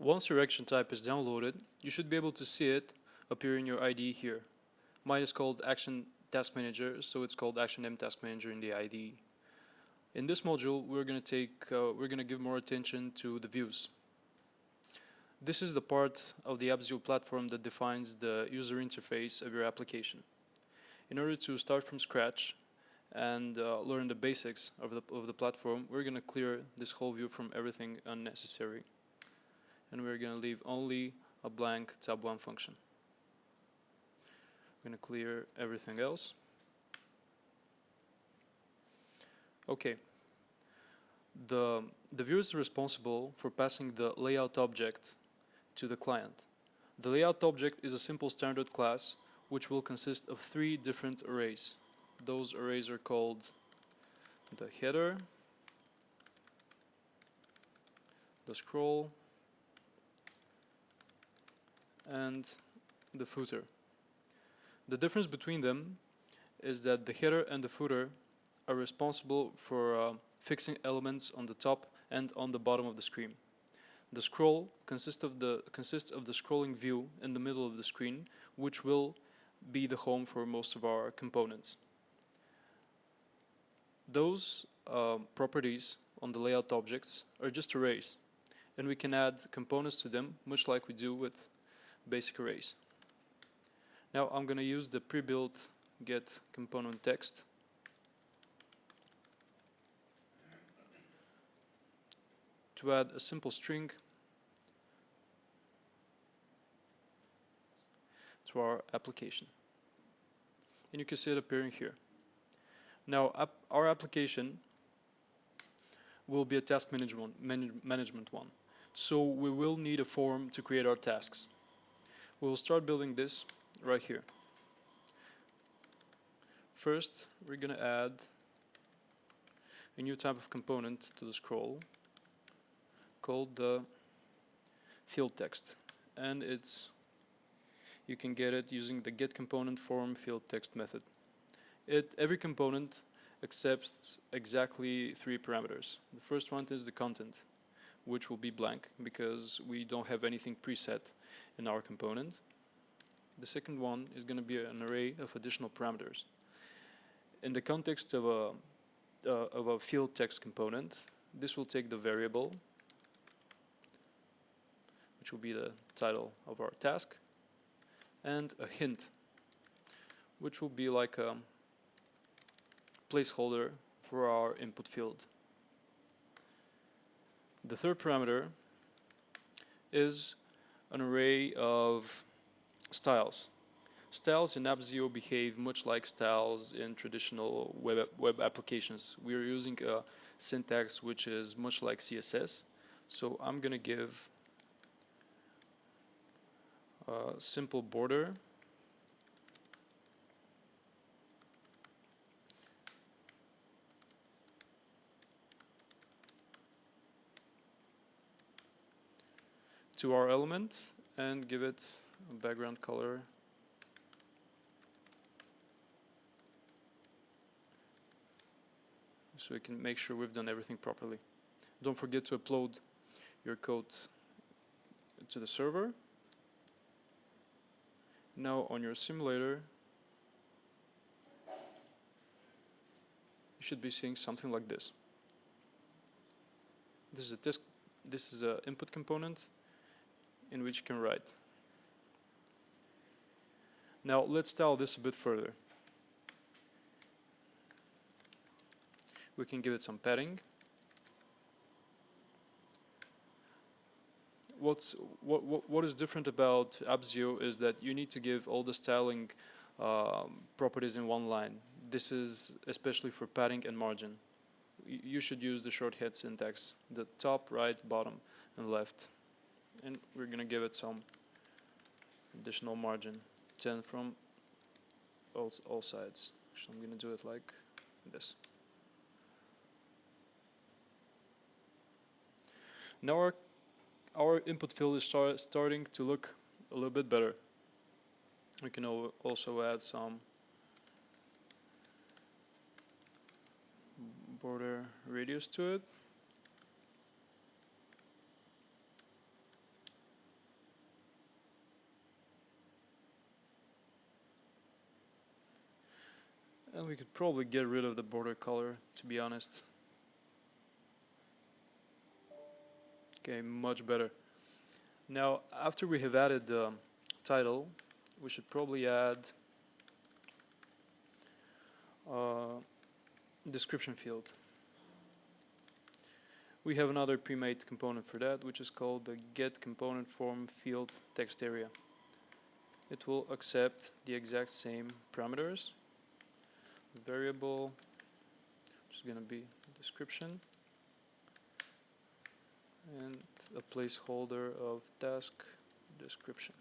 Once your action type is downloaded, you should be able to see it appear in your IDE here. Mine is called Action Task Manager, so it's called Action M Task Manager in the IDE. In this module, we're going to give more attention to the views. This is the part of the Appzio platform that defines the user interface of your application. In order to start from scratch and learn the basics of the platform, we're going to clear this whole view from everything unnecessary. And we're going to leave only a blank tab1 function. I'm going to clear everything else. Okay. The view is responsible for passing the layout object to the client. The layout object is a simple standard class which will consist of 3 different arrays. Those arrays are called the header, the scroll, and the footer. The difference between them is that the header and the footer are responsible for fixing elements on the top and on the bottom of the screen. The scroll consists of the scrolling view in the middle of the screen, which will be the home for most of our components. Those properties on the layout objects are just arrays, and we can add components to them, much like we do with basic arrays. Now I'm going to use the pre-built get component text to add a simple string to our application. And you can see it appearing here. Now our application will be a task management one. So we will need a form to create our tasks. We will start building this right here. First, we're going to add a new type of component to the scroll called the field text, and you can get it using the get component form field text method. Every component accepts exactly 3 parameters. The first one is the content, which will be blank because we don't have anything preset in our component. The second one is going to be an array of additional parameters. In the context of a field text component, this will take the variable, which will be the title of our task, and a hint, which will be like a placeholder for our input field. The third parameter is an array of styles. Styles in Appzio behave much like styles in traditional web applications. We are using a syntax which is much like CSS, so I'm going to give a simple border to our element and give it a background color so we can make sure we've done everything properly. Don't forget to upload your code to the server. Now on your simulator, you should be seeing something like this. This is an input component in which you can write. Now let's style this a bit further. We can give it some padding. What is different about Appzio is that you need to give all the styling properties in one line. This is especially for padding and margin. You should use the shorthand syntax, the top, right, bottom, and left. And we're going to give it some additional margin, 10 from all sides. So I'm going to do it like this. Now our input field is starting to look a little bit better. We can also add some border radius to it. And we could probably get rid of the border color, to be honest. Okay, much better. Now, after we have added the title, we should probably add a description field. We have another pre-made component for that, which is called the getComponentFormField text area. It will accept the exact same parameters. Variable, which is going to be description, and a placeholder of task description.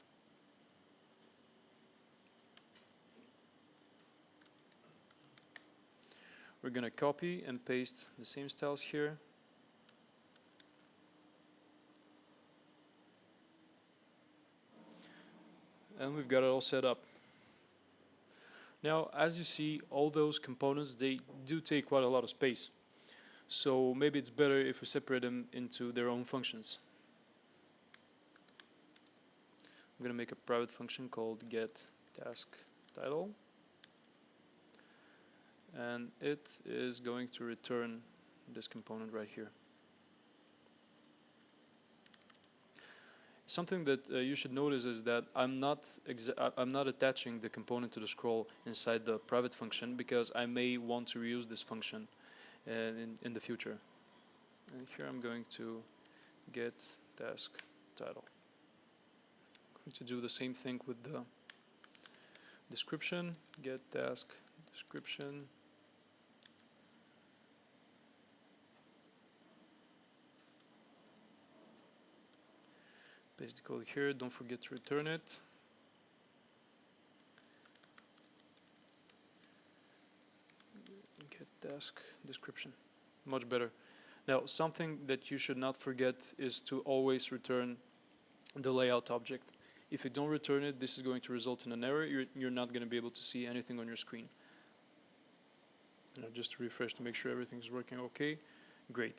We're going to copy and paste the same styles here. And we've got it all set up. Now, as you see, all those components, they do take quite a lot of space. So maybe it's better if we separate them into their own functions. I'm going to make a private function called getTaskTitle. And it is going to return this component right here. Something that you should notice is that I'm not attaching the component to the scroll inside the private function, because I may want to reuse this function in the future. And here I'm going to get task title. I'm going to do the same thing with the description. Get task description. Paste the code here. Don't forget to return it. Get task description. Much better. Now, something that you should not forget is to always return the layout object. If you don't return it, this is going to result in an error. You're not going to be able to see anything on your screen. Now, just to refresh to make sure everything's working okay. Great.